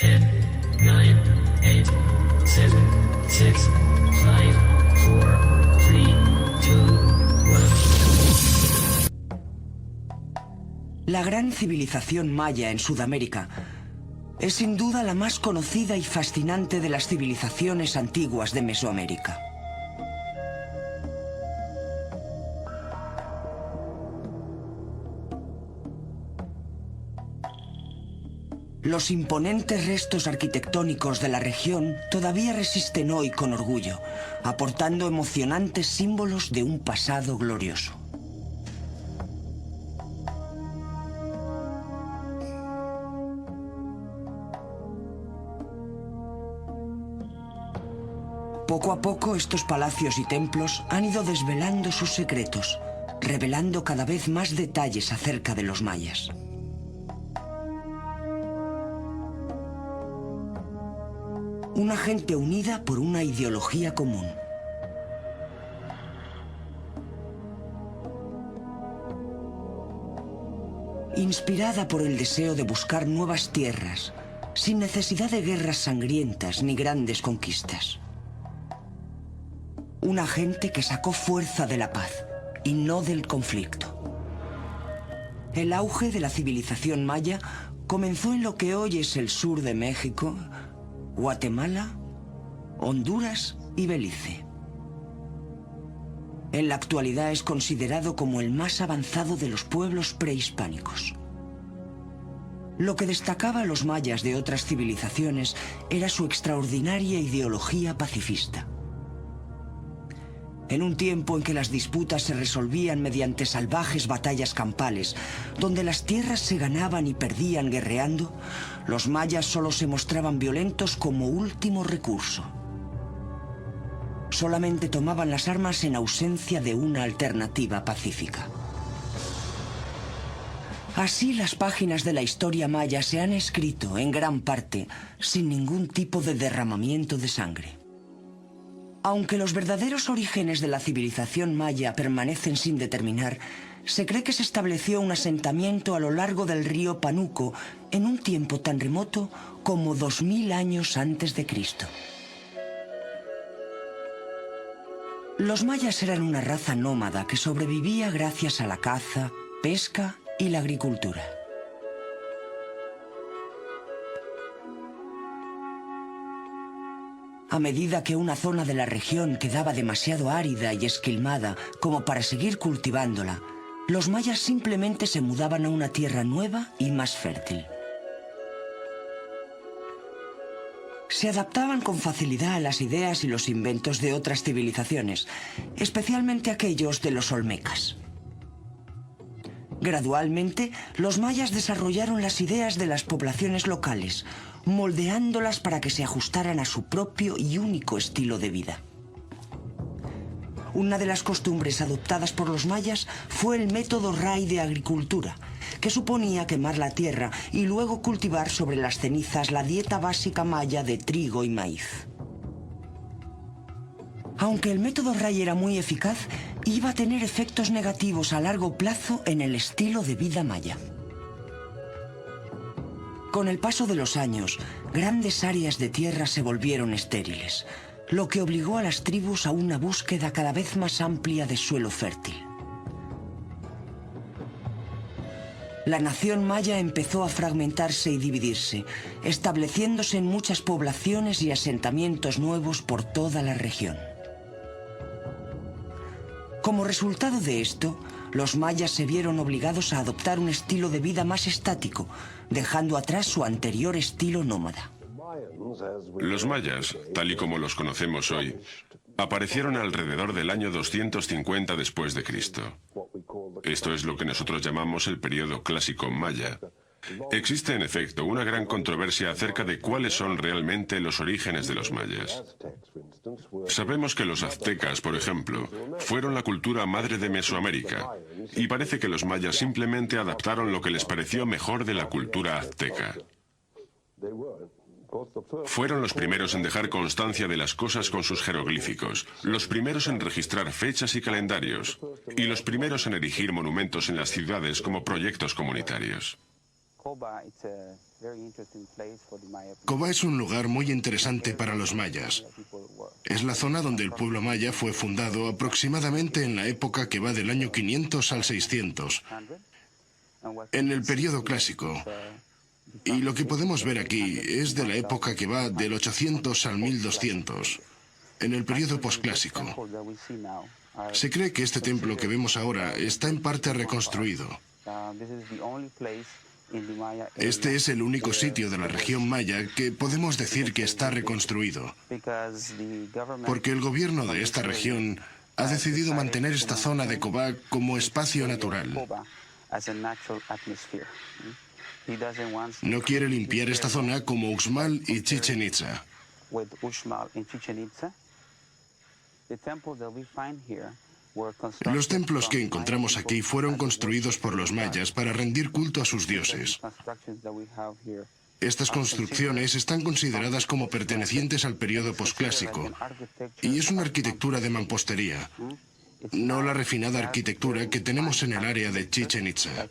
10, 9, 8, 7, 6, 5, 4, 3, 2, 1. La gran civilización maya en Sudamérica es sin duda la más conocida y fascinante de las civilizaciones antiguas de Mesoamérica. Los imponentes restos arquitectónicos de la región todavía resisten hoy con orgullo, aportando emocionantes símbolos de un pasado glorioso. Poco a poco estos palacios y templos han ido desvelando sus secretos, revelando cada vez más detalles acerca de los mayas. Una gente unida por una ideología común. Inspirada por el deseo de buscar nuevas tierras, sin necesidad de guerras sangrientas ni grandes conquistas. Una gente que sacó fuerza de la paz y no del conflicto. El auge de la civilización maya comenzó en lo que hoy es el sur de México, Guatemala, Honduras y Belice. En la actualidad es considerado como el más avanzado de los pueblos prehispánicos. Lo que destacaba a los mayas de otras civilizaciones era su extraordinaria ideología pacifista. En un tiempo en que las disputas se resolvían mediante salvajes batallas campales, donde las tierras se ganaban y perdían guerreando, los mayas solo se mostraban violentos como último recurso. Solamente tomaban las armas en ausencia de una alternativa pacífica. Así las páginas de la historia maya se han escrito, en gran parte, sin ningún tipo de derramamiento de sangre. Aunque los verdaderos orígenes de la civilización maya permanecen sin determinar, se cree que se estableció un asentamiento a lo largo del río Panuco en un tiempo tan remoto como 2000 años antes de Cristo. Los mayas eran una raza nómada que sobrevivía gracias a la caza, pesca y la agricultura. A medida que una zona de la región quedaba demasiado árida y esquilmada como para seguir cultivándola, los mayas simplemente se mudaban a una tierra nueva y más fértil. Se adaptaban con facilidad a las ideas y los inventos de otras civilizaciones, especialmente aquellos de los olmecas. Gradualmente, los mayas desarrollaron las ideas de las poblaciones locales, moldeándolas para que se ajustaran a su propio y único estilo de vida. Una de las costumbres adoptadas por los mayas fue el método Ray de agricultura, que suponía quemar la tierra y luego cultivar sobre las cenizas la dieta básica maya de trigo y maíz. Aunque el método Ray era muy eficaz, iba a tener efectos negativos a largo plazo en el estilo de vida maya. Con el paso de los años, grandes áreas de tierra se volvieron estériles, lo que obligó a las tribus a una búsqueda cada vez más amplia de suelo fértil. La nación maya empezó a fragmentarse y dividirse, estableciéndose en muchas poblaciones y asentamientos nuevos por toda la región. Como resultado de esto, los mayas se vieron obligados a adoptar un estilo de vida más estático, dejando atrás su anterior estilo nómada. Los mayas, tal y como los conocemos hoy, aparecieron alrededor del año 250 después de Cristo. Esto es lo que nosotros llamamos el período clásico maya. Existe, en efecto, una gran controversia acerca de cuáles son realmente los orígenes de los mayas. Sabemos que los aztecas, por ejemplo, fueron la cultura madre de Mesoamérica, y parece que los mayas simplemente adaptaron lo que les pareció mejor de la cultura azteca. Fueron los primeros en dejar constancia de las cosas con sus jeroglíficos, los primeros en registrar fechas y calendarios, y los primeros en erigir monumentos en las ciudades como proyectos comunitarios. Cobá es un lugar muy interesante para los mayas. Es la zona donde el pueblo maya fue fundado aproximadamente en la época que va del año 500 al 600, en el periodo clásico. Y lo que podemos ver aquí es de la época que va del 800 al 1200, en el periodo posclásico. Se cree que este templo que vemos ahora está en parte reconstruido. Este es el único sitio de la región maya que podemos decir que está reconstruido, porque el gobierno de esta región ha decidido mantener esta zona de Cobá como espacio natural. No quiere limpiar esta zona como Uxmal y Chichén Itzá. Los templos que encontramos aquí fueron construidos por los mayas para rendir culto a sus dioses. Estas construcciones están consideradas como pertenecientes al periodo posclásico y es una arquitectura de mampostería, no la refinada arquitectura que tenemos en el área de Chichén Itzá.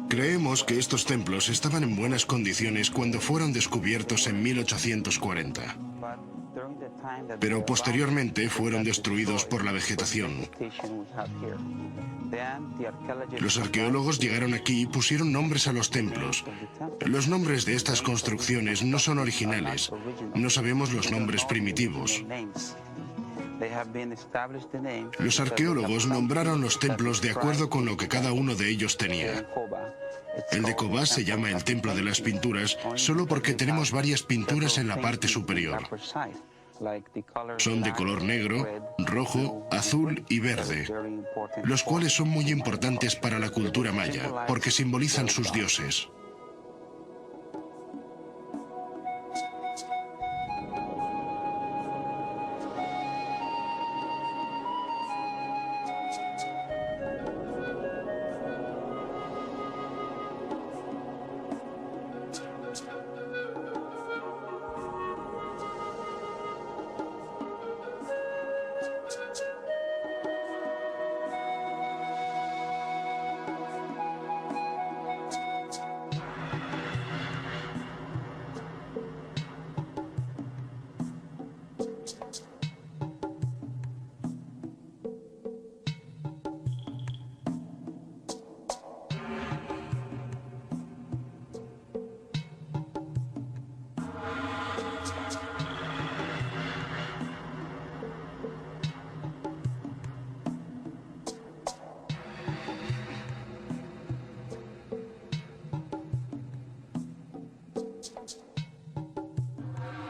Creemos que estos templos estaban en buenas condiciones cuando fueron descubiertos en 1840, pero posteriormente fueron destruidos por la vegetación. Los arqueólogos llegaron aquí y pusieron nombres a los templos. Los nombres de estas construcciones no son originales. No sabemos los nombres primitivos. Los arqueólogos nombraron los templos de acuerdo con lo que cada uno de ellos tenía. El de Cobá se llama el Templo de las Pinturas solo porque tenemos varias pinturas en la parte superior. Son de color negro, rojo, azul y verde, los cuales son muy importantes para la cultura maya porque simbolizan sus dioses.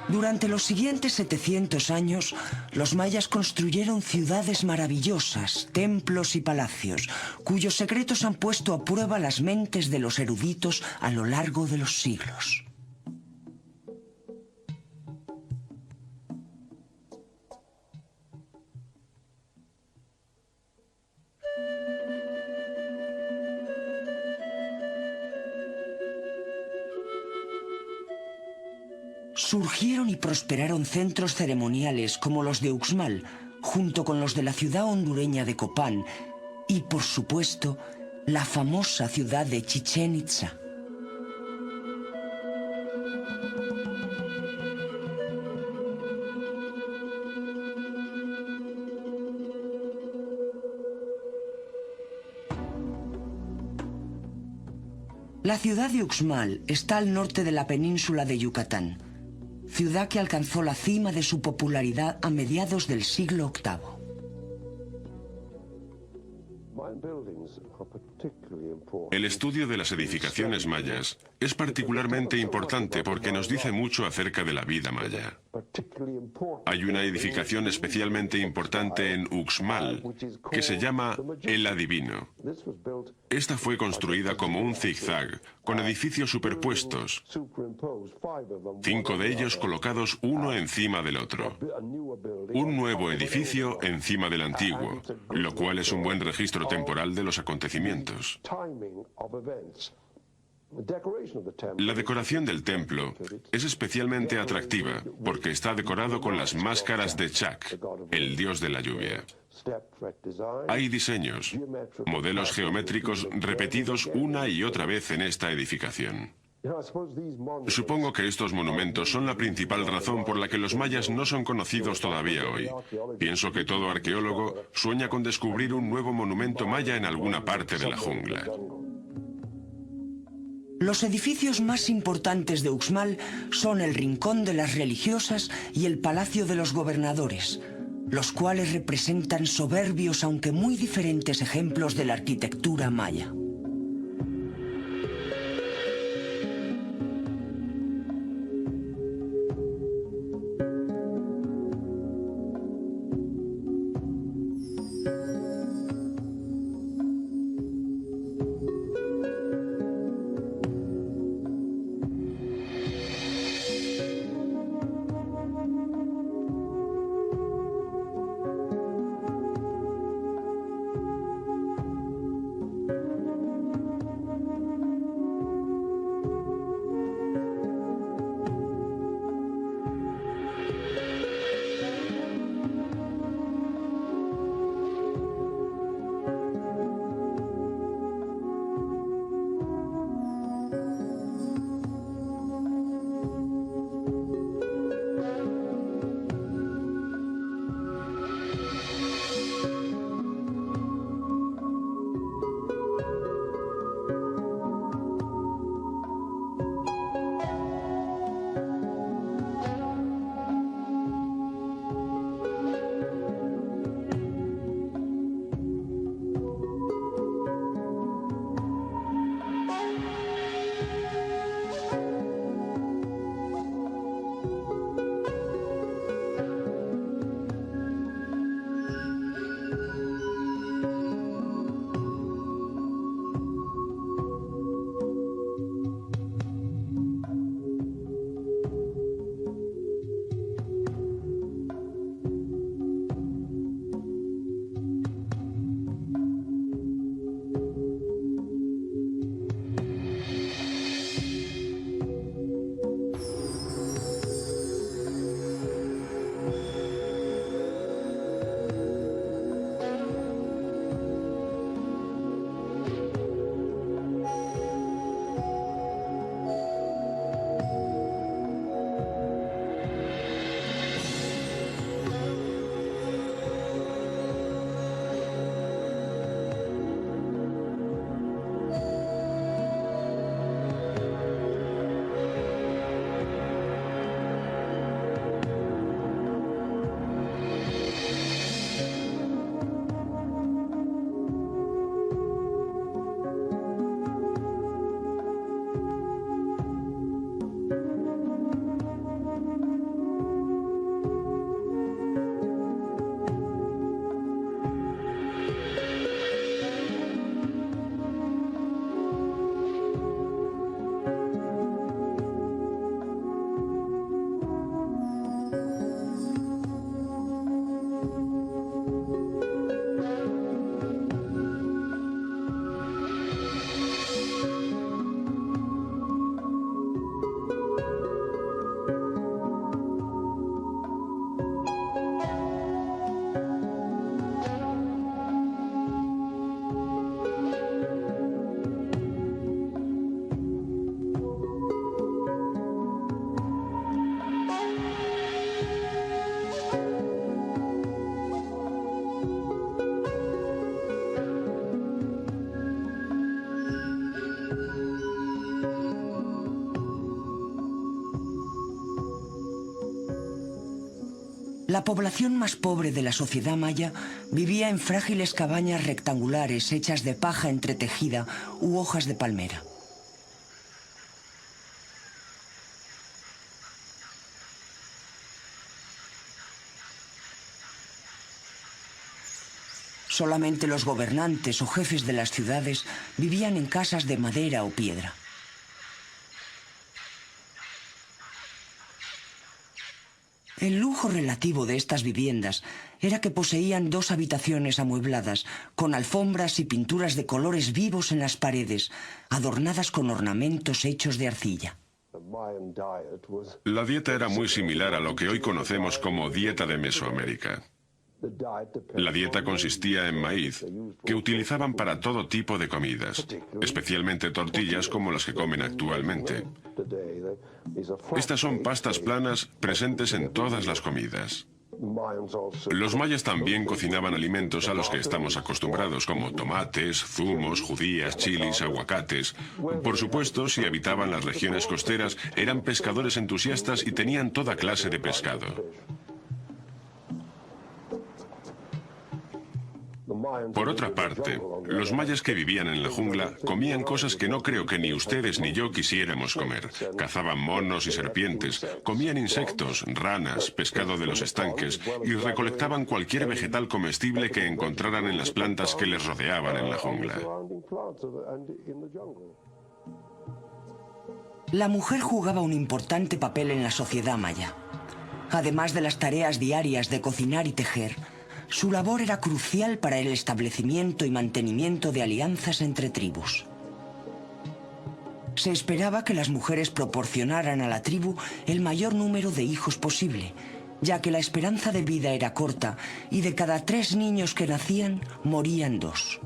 Durante los siguientes 700 años, los mayas construyeron ciudades maravillosas, templos y palacios, cuyos secretos han puesto a prueba las mentes de los eruditos a lo largo de los siglos. Surgieron y prosperaron centros ceremoniales como los de Uxmal, junto con los de la ciudad hondureña de Copán y, por supuesto, la famosa ciudad de Chichén Itzá. La ciudad de Uxmal está al norte de la península de Yucatán, ciudad que alcanzó la cima de su popularidad a mediados del siglo VIII. El estudio de las edificaciones mayas es particularmente importante porque nos dice mucho acerca de la vida maya. Hay una edificación especialmente importante en Uxmal que se llama El Adivino. Esta fue construida como un zigzag, con edificios superpuestos, 5 de ellos colocados uno encima del otro. Un nuevo edificio encima del antiguo, lo cual es un buen registro temporal de los acontecimientos. La decoración del templo es especialmente atractiva porque está decorado con las máscaras de Chak, el dios de la lluvia. Hay diseños, modelos geométricos repetidos una y otra vez en esta edificación. Supongo que estos monumentos son la principal razón por la que los mayas no son conocidos todavía hoy. Pienso que todo arqueólogo sueña con descubrir un nuevo monumento maya en alguna parte de la jungla. Los edificios más importantes de Uxmal son el Rincón de las Religiosas y el Palacio de los Gobernadores, los cuales representan soberbios aunque muy diferentes ejemplos de la arquitectura maya. La población más pobre de la sociedad maya vivía en frágiles cabañas rectangulares hechas de paja entretejida u hojas de palmera. Solamente los gobernantes o jefes de las ciudades vivían en casas de madera o piedra. El lujo relativo de estas viviendas era que poseían 2 habitaciones amuebladas, con alfombras y pinturas de colores vivos en las paredes, adornadas con ornamentos hechos de arcilla. La dieta era muy similar a lo que hoy conocemos como dieta de Mesoamérica. La dieta consistía en maíz, que utilizaban para todo tipo de comidas, especialmente tortillas como las que comen actualmente. Estas son pastas planas presentes en todas las comidas. Los mayas también cocinaban alimentos a los que estamos acostumbrados, como tomates, zumos, judías, chilis, aguacates. Por supuesto, si habitaban las regiones costeras, eran pescadores entusiastas y tenían toda clase de pescado. Por otra parte, los mayas que vivían en la jungla comían cosas que no creo que ni ustedes ni yo quisiéramos comer. Cazaban monos y serpientes, comían insectos, ranas, pescado de los estanques y recolectaban cualquier vegetal comestible que encontraran en las plantas que les rodeaban en la jungla. La mujer jugaba un importante papel en la sociedad maya. Además de las tareas diarias de cocinar y tejer, su labor era crucial para el establecimiento y mantenimiento de alianzas entre tribus. Se esperaba que las mujeres proporcionaran a la tribu el mayor número de hijos posible, ya que la esperanza de vida era corta y de cada 3 niños que nacían, morían 2.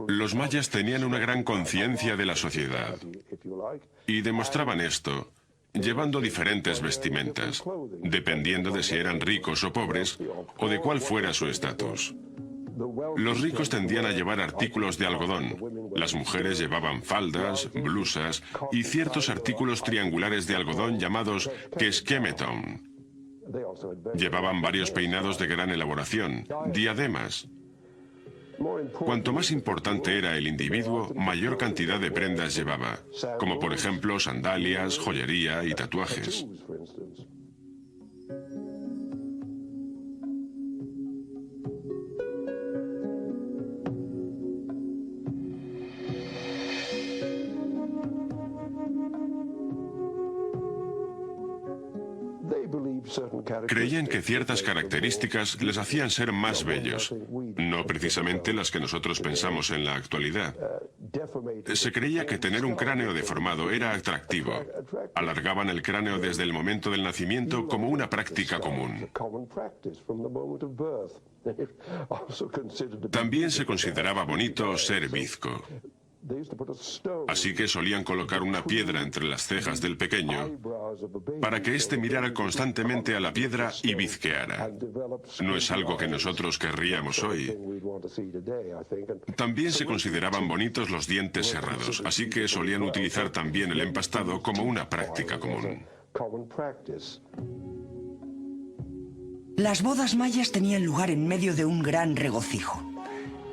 Los mayas tenían una gran conciencia de la sociedad y demostraban esto llevando diferentes vestimentas, dependiendo de si eran ricos o pobres o de cuál fuera su estatus. Los ricos tendían a llevar artículos de algodón, las mujeres llevaban faldas, blusas y ciertos artículos triangulares de algodón llamados quesquemetón. Llevaban varios peinados de gran elaboración, diademas. Cuanto más importante era el individuo, mayor cantidad de prendas llevaba, como por ejemplo sandalias, joyería y tatuajes. Creían que ciertas características les hacían ser más bellos, no precisamente las que nosotros pensamos en la actualidad. Se creía que tener un cráneo deformado era atractivo. Alargaban el cráneo desde el momento del nacimiento como una práctica común. También se consideraba bonito ser bizco. Así que solían colocar una piedra entre las cejas del pequeño para que éste mirara constantemente a la piedra y bizqueara. No es algo que nosotros querríamos hoy. También se consideraban bonitos los dientes cerrados, así que solían utilizar también el empastado como una práctica común. Las bodas mayas tenían lugar en medio de un gran regocijo.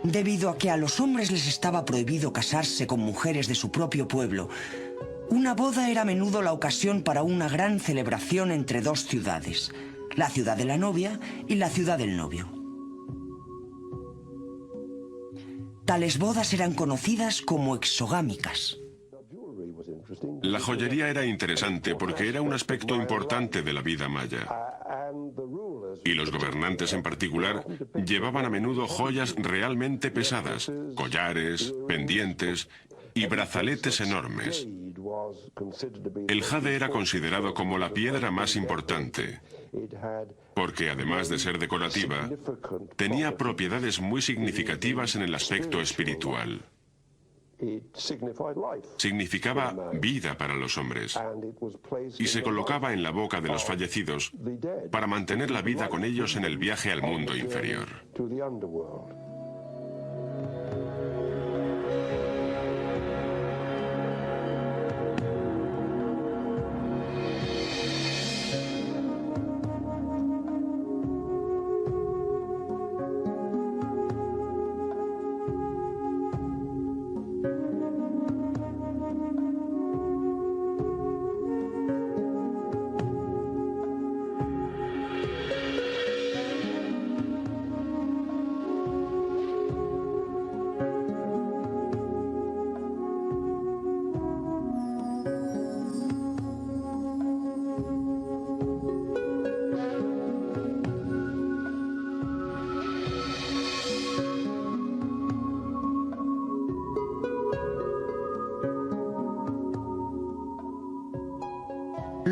Debido a que a los hombres les estaba prohibido casarse con mujeres de su propio pueblo, una boda era a menudo la ocasión para una gran celebración entre 2 ciudades, la ciudad de la novia y la ciudad del novio. Tales bodas eran conocidas como exogámicas. La joyería era interesante porque era un aspecto importante de la vida maya. Y los gobernantes en particular llevaban a menudo joyas realmente pesadas, collares, pendientes y brazaletes enormes. El jade era considerado como la piedra más importante, porque además de ser decorativa, tenía propiedades muy significativas en el aspecto espiritual. Significaba vida para los hombres y se colocaba en la boca de los fallecidos para mantener la vida con ellos en el viaje al mundo inferior.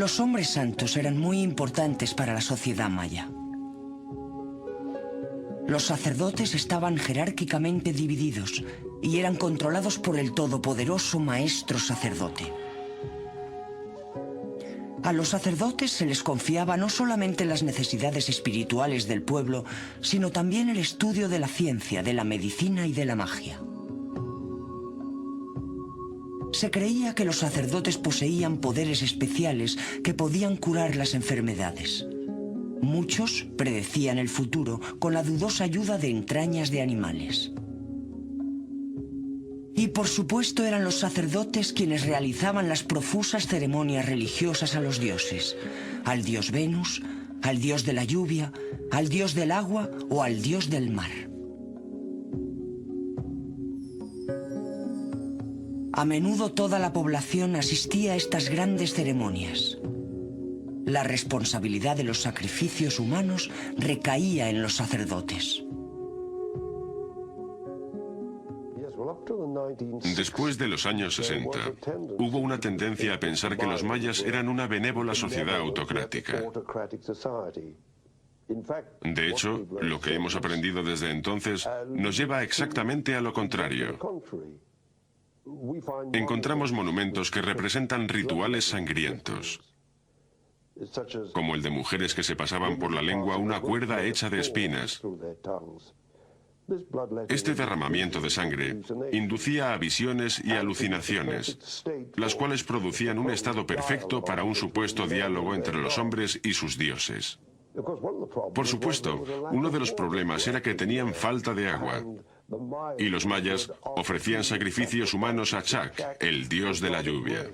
Los hombres santos eran muy importantes para la sociedad maya. Los sacerdotes estaban jerárquicamente divididos y eran controlados por el todopoderoso maestro sacerdote. A los sacerdotes se les confiaba no solamente las necesidades espirituales del pueblo, sino también el estudio de la ciencia, de la medicina y de la magia. Se creía que los sacerdotes poseían poderes especiales que podían curar las enfermedades. Muchos predecían el futuro con la dudosa ayuda de entrañas de animales. Y por supuesto eran los sacerdotes quienes realizaban las profusas ceremonias religiosas a los dioses, al dios Venus, al dios de la lluvia, al dios del agua o al dios del mar. A menudo toda la población asistía a estas grandes ceremonias. La responsabilidad de los sacrificios humanos recaía en los sacerdotes. Después de los años 60, hubo una tendencia a pensar que los mayas eran una benévola sociedad autocrática. De hecho, lo que hemos aprendido desde entonces nos lleva exactamente a lo contrario. Encontramos monumentos que representan rituales sangrientos, como el de mujeres que se pasaban por la lengua una cuerda hecha de espinas. Este derramamiento de sangre inducía a visiones y alucinaciones, las cuales producían un estado perfecto para un supuesto diálogo entre los hombres y sus dioses. Por supuesto, uno de los problemas era que tenían falta de agua, y los mayas ofrecían sacrificios humanos a Chak, el dios de la lluvia.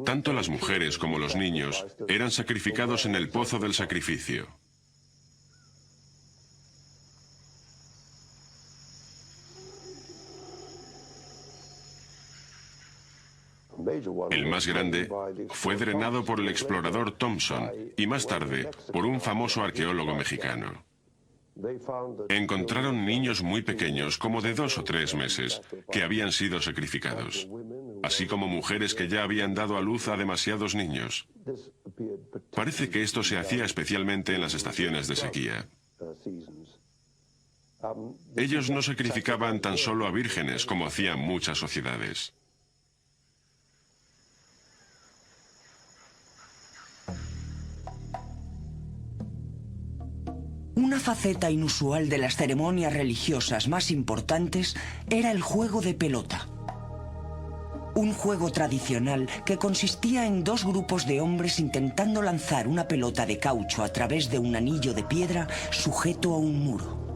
Tanto las mujeres como los niños eran sacrificados en el pozo del sacrificio. El más grande fue drenado por el explorador Thompson y más tarde por un famoso arqueólogo mexicano. Encontraron niños muy pequeños, como de 2 o 3 meses, que habían sido sacrificados, así como mujeres que ya habían dado a luz a demasiados niños. Parece que esto se hacía especialmente en las estaciones de sequía. Ellos no sacrificaban tan solo a vírgenes como hacían muchas sociedades. Una faceta inusual de las ceremonias religiosas más importantes era el juego de pelota. Un juego tradicional que consistía en 2 grupos de hombres intentando lanzar una pelota de caucho a través de un anillo de piedra sujeto a un muro.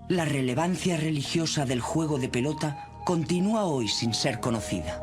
La relevancia religiosa del juego de pelota continúa hoy sin ser conocida.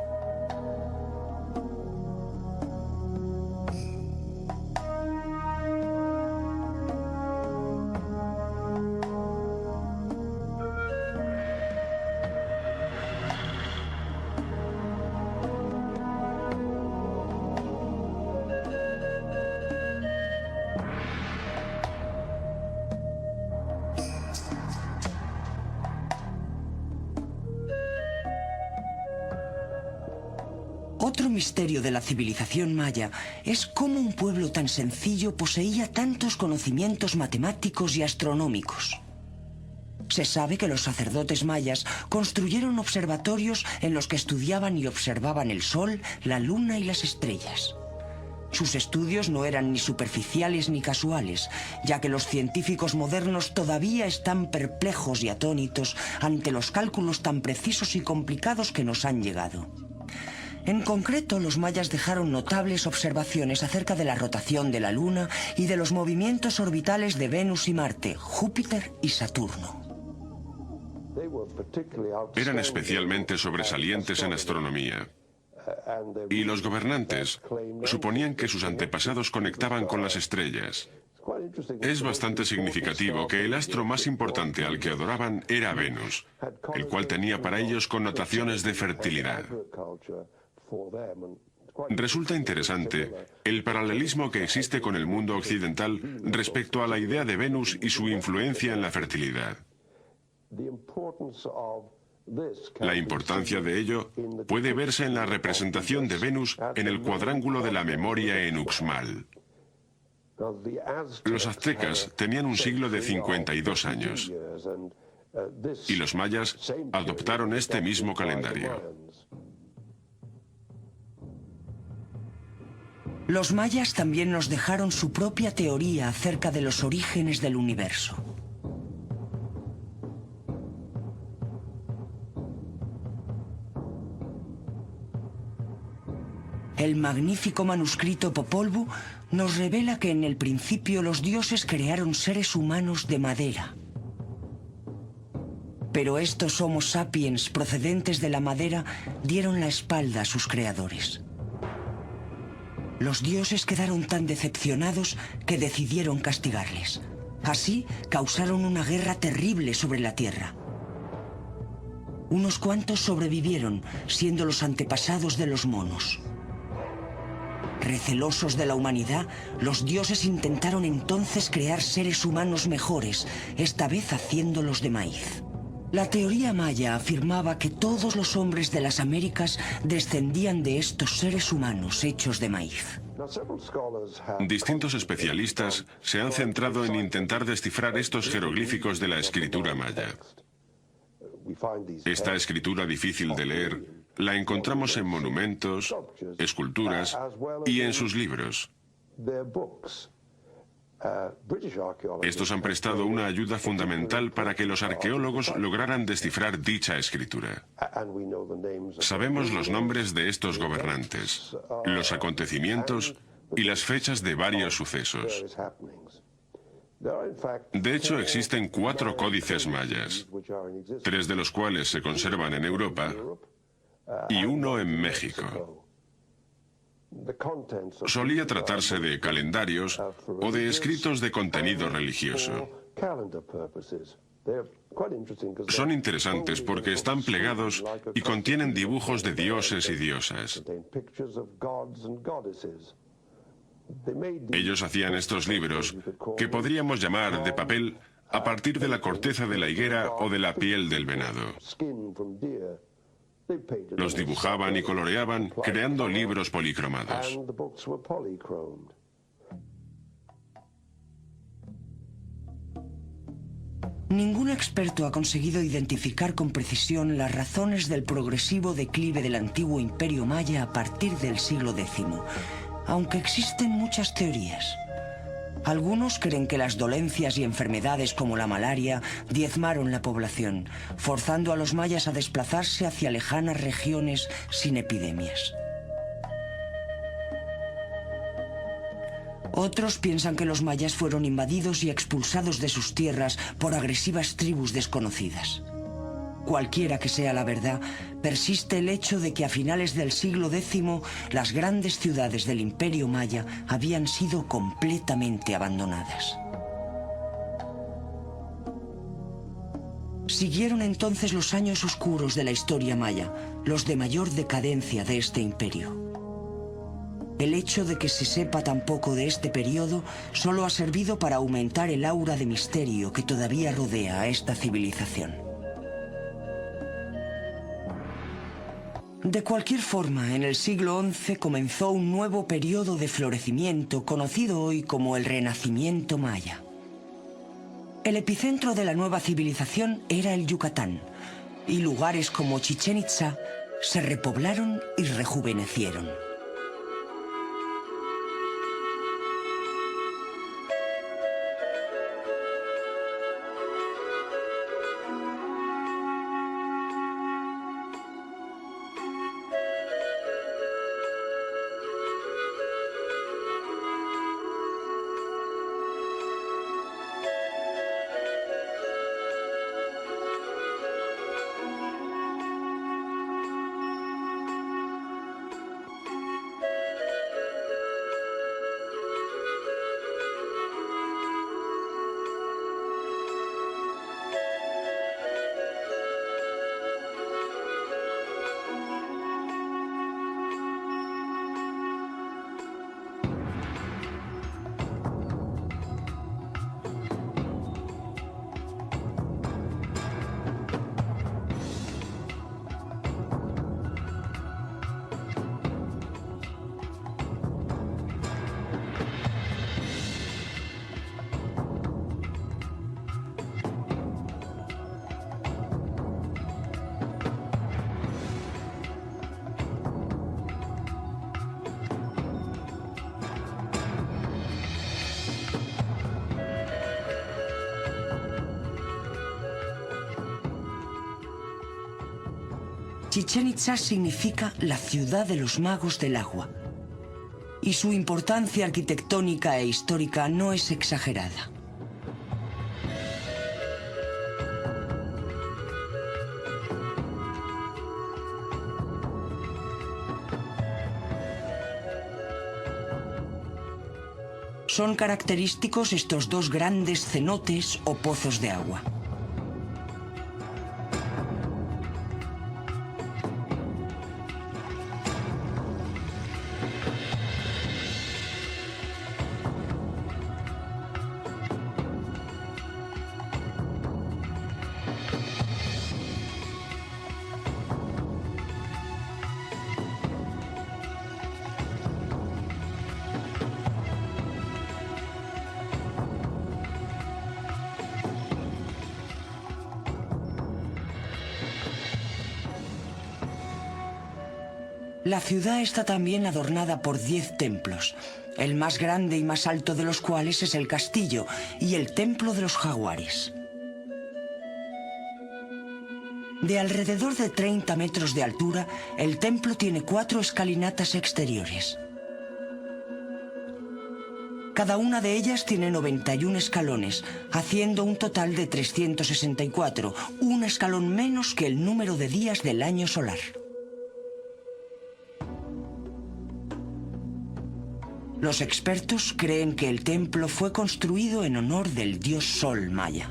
Otro misterio de la civilización maya es cómo un pueblo tan sencillo poseía tantos conocimientos matemáticos y astronómicos. Se sabe que los sacerdotes mayas construyeron observatorios en los que estudiaban y observaban el sol, la luna y las estrellas. Sus estudios no eran ni superficiales ni casuales, ya que los científicos modernos todavía están perplejos y atónitos ante los cálculos tan precisos y complicados que nos han llegado. En concreto, los mayas dejaron notables observaciones acerca de la rotación de la Luna y de los movimientos orbitales de Venus y Marte, Júpiter y Saturno. Eran especialmente sobresalientes en astronomía. Y los gobernantes suponían que sus antepasados conectaban con las estrellas. Es bastante significativo que el astro más importante al que adoraban era Venus, el cual tenía para ellos connotaciones de fertilidad. Resulta interesante el paralelismo que existe con el mundo occidental respecto a la idea de Venus y su influencia en la fertilidad. La importancia de ello puede verse en la representación de Venus en el cuadrángulo de la memoria en Uxmal. Los aztecas tenían un siglo de 52 años y los mayas adoptaron este mismo calendario. Los mayas también nos dejaron su propia teoría acerca de los orígenes del universo. El magnífico manuscrito Popol Vuh nos revela que en el principio los dioses crearon seres humanos de madera. Pero estos Homo sapiens procedentes de la madera dieron la espalda a sus creadores. Los dioses quedaron tan decepcionados que decidieron castigarles. Así causaron una guerra terrible sobre la tierra. Unos cuantos sobrevivieron, siendo los antepasados de los monos. Recelosos de la humanidad, los dioses intentaron entonces crear seres humanos mejores, esta vez haciéndolos de maíz. La teoría maya afirmaba que todos los hombres de las Américas descendían de estos seres humanos hechos de maíz. Distintos especialistas se han centrado en intentar descifrar estos jeroglíficos de la escritura maya. Esta escritura difícil de leer la encontramos en monumentos, esculturas y en sus libros. Estos han prestado una ayuda fundamental para que los arqueólogos lograran descifrar dicha escritura. Sabemos los nombres de estos gobernantes, los acontecimientos y las fechas de varios sucesos. De hecho, existen 4 códices mayas, 3 de los cuales se conservan en Europa y 1 en México. Solía tratarse de calendarios o de escritos de contenido religioso. Son interesantes porque están plegados y contienen dibujos de dioses y diosas. Ellos hacían estos libros, que podríamos llamar de papel, a partir de la corteza de la higuera o de la piel del venado. Los dibujaban y coloreaban, creando libros policromados. Ningún experto ha conseguido identificar con precisión las razones del progresivo declive del antiguo imperio maya a partir del siglo X, aunque existen muchas teorías. Algunos creen que las dolencias y enfermedades como la malaria diezmaron la población, forzando a los mayas a desplazarse hacia lejanas regiones sin epidemias. Otros piensan que los mayas fueron invadidos y expulsados de sus tierras por agresivas tribus desconocidas. Cualquiera que sea la verdad, persiste el hecho de que a finales del siglo X las grandes ciudades del Imperio Maya habían sido completamente abandonadas. Siguieron entonces los años oscuros de la historia maya, los de mayor decadencia de este imperio. El hecho de que se sepa tan poco de este periodo solo ha servido para aumentar el aura de misterio que todavía rodea a esta civilización. De cualquier forma, en el siglo XI comenzó un nuevo periodo de florecimiento conocido hoy como el Renacimiento Maya. El epicentro de la nueva civilización era el Yucatán, y lugares como Chichén Itzá se repoblaron y rejuvenecieron. Chichén Itzá significa la ciudad de los magos del agua. Y su importancia arquitectónica e histórica no es exagerada. Son característicos estos dos grandes cenotes o pozos de agua. La ciudad está también adornada por 10 templos, el más grande y más alto de los cuales es el castillo y el templo de los jaguares. De alrededor de 30 metros de altura, el templo tiene 4 escalinatas exteriores. Cada una de ellas tiene 91 escalones, haciendo un total de 364, un escalón menos que el número de días del año solar. Los expertos creen que el templo fue construido en honor del dios Sol maya.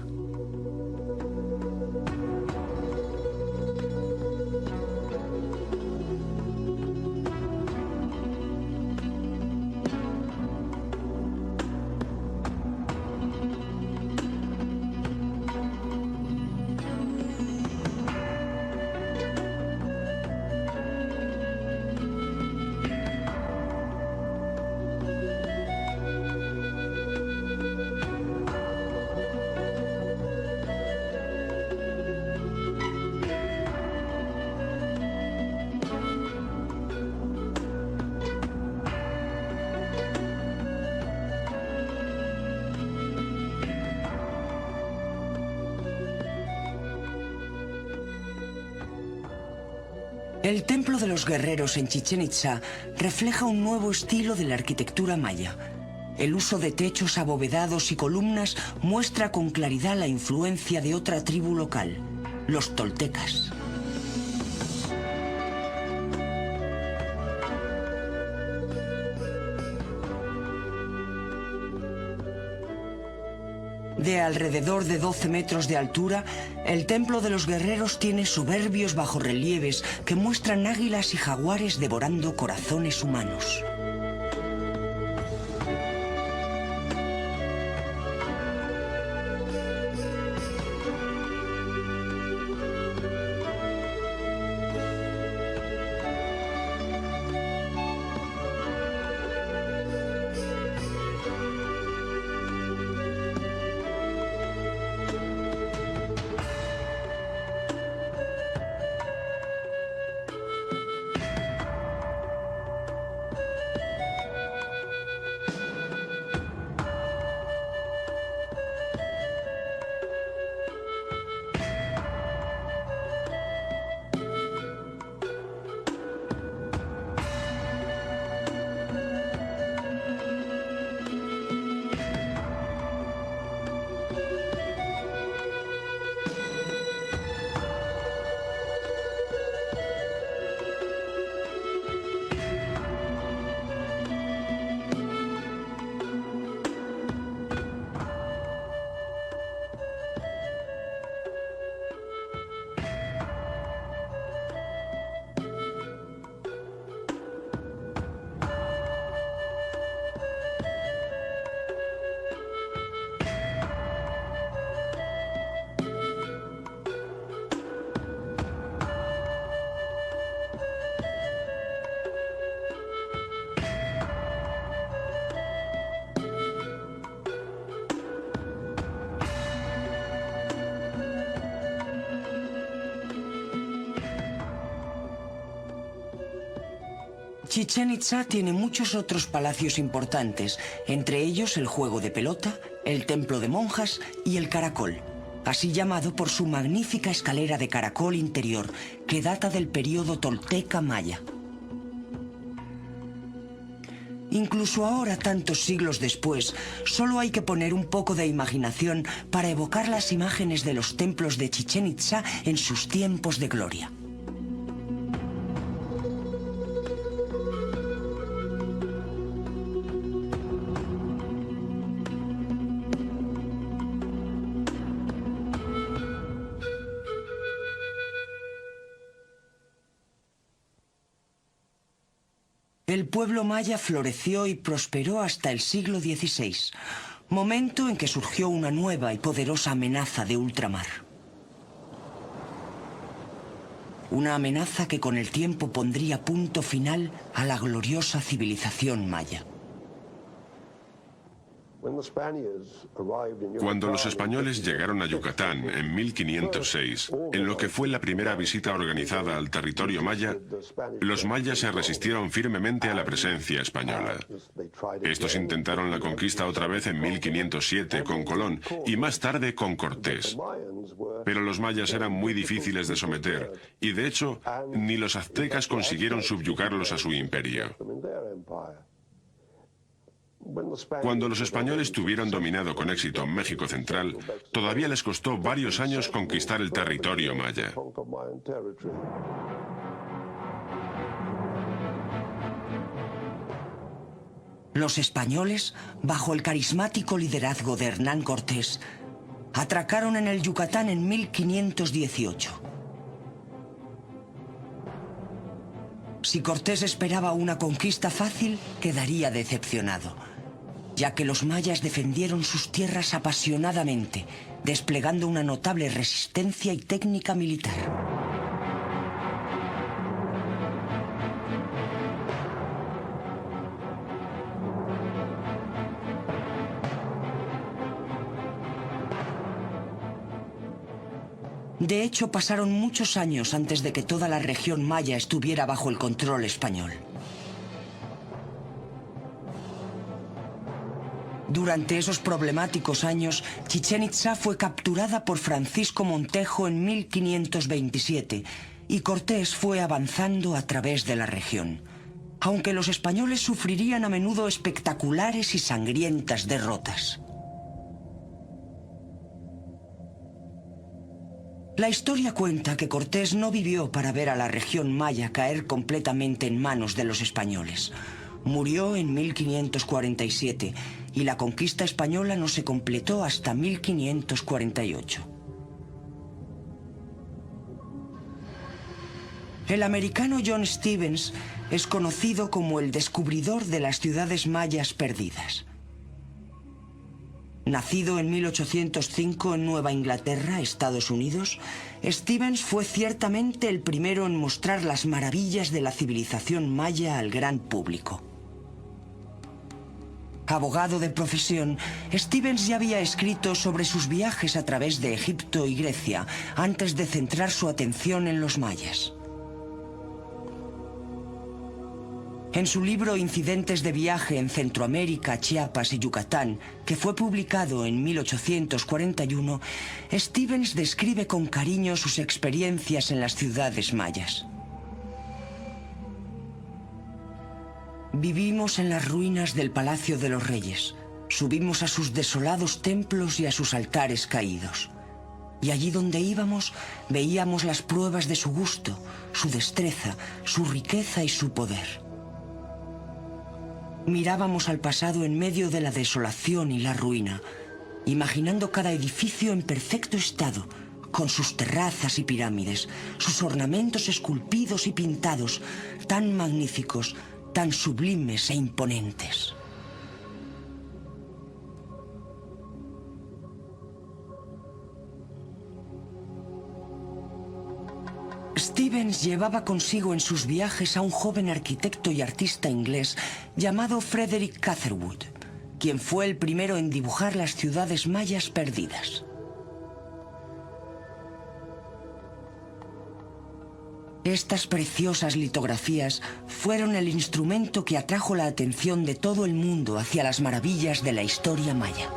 El templo de los guerreros en Chichén Itzá refleja un nuevo estilo de la arquitectura maya. El uso de techos abovedados y columnas muestra con claridad la influencia de otra tribu local, los toltecas. De alrededor de 12 metros de altura, el templo de los guerreros tiene soberbios bajorrelieves que muestran águilas y jaguares devorando corazones humanos. Chichén Itzá tiene muchos otros palacios importantes, entre ellos el juego de pelota, el templo de monjas y el caracol. así llamado por su magnífica escalera de caracol interior que data del período tolteca maya. Incluso ahora, tantos siglos después, solo hay que poner un poco de imaginación para evocar las imágenes de los templos de Chichén Itzá en sus tiempos de gloria. El pueblo maya floreció y prosperó hasta el siglo XVI, momento en que surgió una nueva y poderosa amenaza de ultramar. Una amenaza que con el tiempo pondría punto final a la gloriosa civilización maya. Cuando los españoles llegaron a Yucatán en 1506, en lo que fue la primera visita organizada al territorio maya, los mayas se resistieron firmemente a la presencia española. Estos intentaron la conquista otra vez en 1507 con Colón y más tarde con Cortés. Pero los mayas eran muy difíciles de someter y, de hecho, ni los aztecas consiguieron subyugarlos a su imperio. Cuando los españoles tuvieron dominado con éxito México Central, todavía les costó varios años conquistar el territorio maya. Los españoles, bajo el carismático liderazgo de Hernán Cortés, atracaron en el Yucatán en 1518. Si Cortés esperaba una conquista fácil, quedaría decepcionado, ya que los mayas defendieron sus tierras apasionadamente, desplegando una notable resistencia y técnica militar. De hecho, pasaron muchos años antes de que toda la región maya estuviera bajo el control español. Durante esos problemáticos años, Chichén Itzá fue capturada por Francisco Montejo en 1527 y Cortés fue avanzando a través de la región, aunque los españoles sufrirían a menudo espectaculares y sangrientas derrotas. La historia cuenta que Cortés no vivió para ver a la región maya caer completamente en manos de los españoles. Murió en 1547 y la conquista española no se completó hasta 1548. El americano John Stevens es conocido como el descubridor de las ciudades mayas perdidas. Nacido en 1805 en Nueva Inglaterra, Estados Unidos, Stevens fue ciertamente el primero en mostrar las maravillas de la civilización maya al gran público. Abogado de profesión, Stevens ya había escrito sobre sus viajes a través de Egipto y Grecia antes de centrar su atención en los mayas. En su libro Incidentes de viaje en Centroamérica, Chiapas y Yucatán, que fue publicado en 1841, Stevens describe con cariño sus experiencias en las ciudades mayas. Vivimos en las ruinas del Palacio de los Reyes, subimos a sus desolados templos y a sus altares caídos. Y allí donde íbamos, veíamos las pruebas de su gusto, su destreza, su riqueza y su poder. Mirábamos al pasado en medio de la desolación y la ruina, imaginando cada edificio en perfecto estado, con sus terrazas y pirámides, sus ornamentos esculpidos y pintados, tan magníficos, tan sublimes e imponentes. Stevens llevaba consigo en sus viajes a un joven arquitecto y artista inglés llamado Frederick Catherwood, quien fue el primero en dibujar las ciudades mayas perdidas. Estas preciosas litografías fueron el instrumento que atrajo la atención de todo el mundo hacia las maravillas de la historia maya.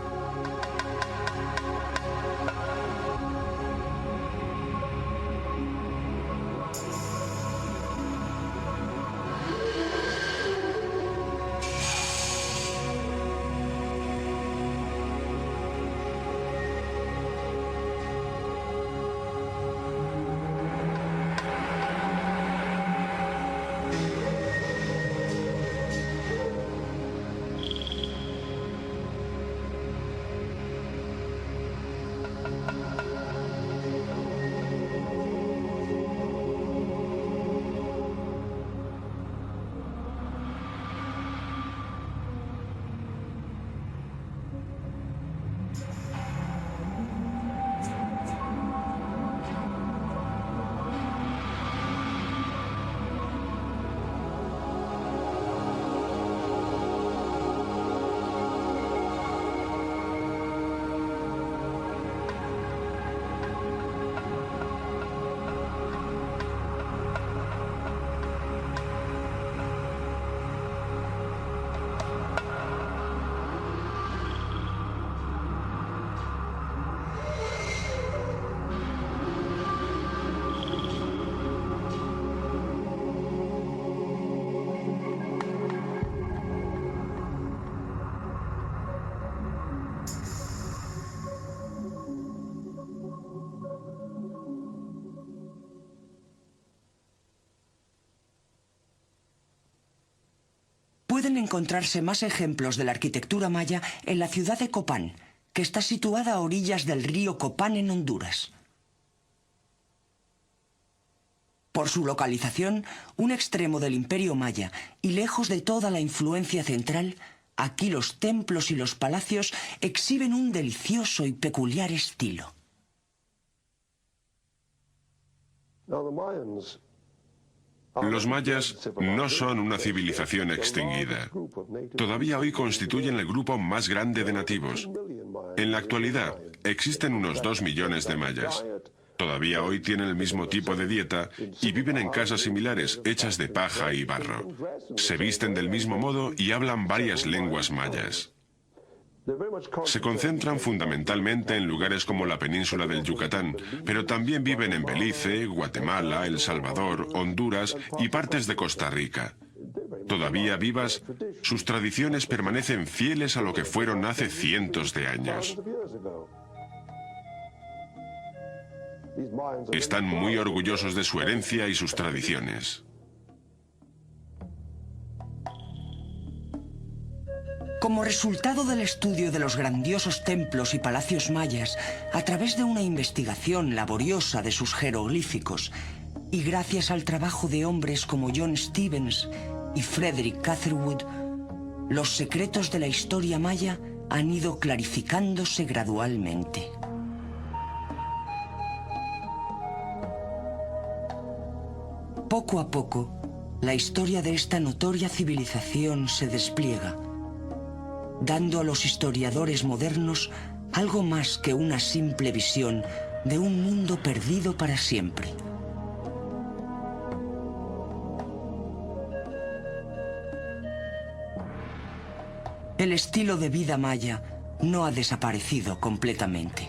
pueden encontrarse más ejemplos de la arquitectura maya en la ciudad de Copán, que está situada a orillas del río Copán en Honduras. Por su localización, un extremo del imperio maya y lejos de toda la influencia central, aquí los templos y los palacios exhiben un delicioso y peculiar estilo. Los mayas no son una civilización extinguida. Todavía hoy constituyen el grupo más grande de nativos. En la actualidad, existen unos 2 millones de mayas. Todavía hoy tienen el mismo tipo de dieta y viven en casas similares hechas de paja y barro. Se visten del mismo modo y hablan varias lenguas mayas. Se concentran fundamentalmente en lugares como la península del Yucatán, pero también viven en Belice, Guatemala, El Salvador, Honduras y partes de Costa Rica. Todavía vivas, sus tradiciones permanecen fieles a lo que fueron hace cientos de años. Están muy orgullosos de su herencia y sus tradiciones. Como resultado del estudio de los grandiosos templos y palacios mayas, a través de una investigación laboriosa de sus jeroglíficos, y gracias al trabajo de hombres como John Stevens y Frederick Catherwood, los secretos de la historia maya han ido clarificándose gradualmente. Poco a poco, la historia de esta notoria civilización se despliega, dando a los historiadores modernos algo más que una simple visión de un mundo perdido para siempre. El estilo de vida maya no ha desaparecido completamente.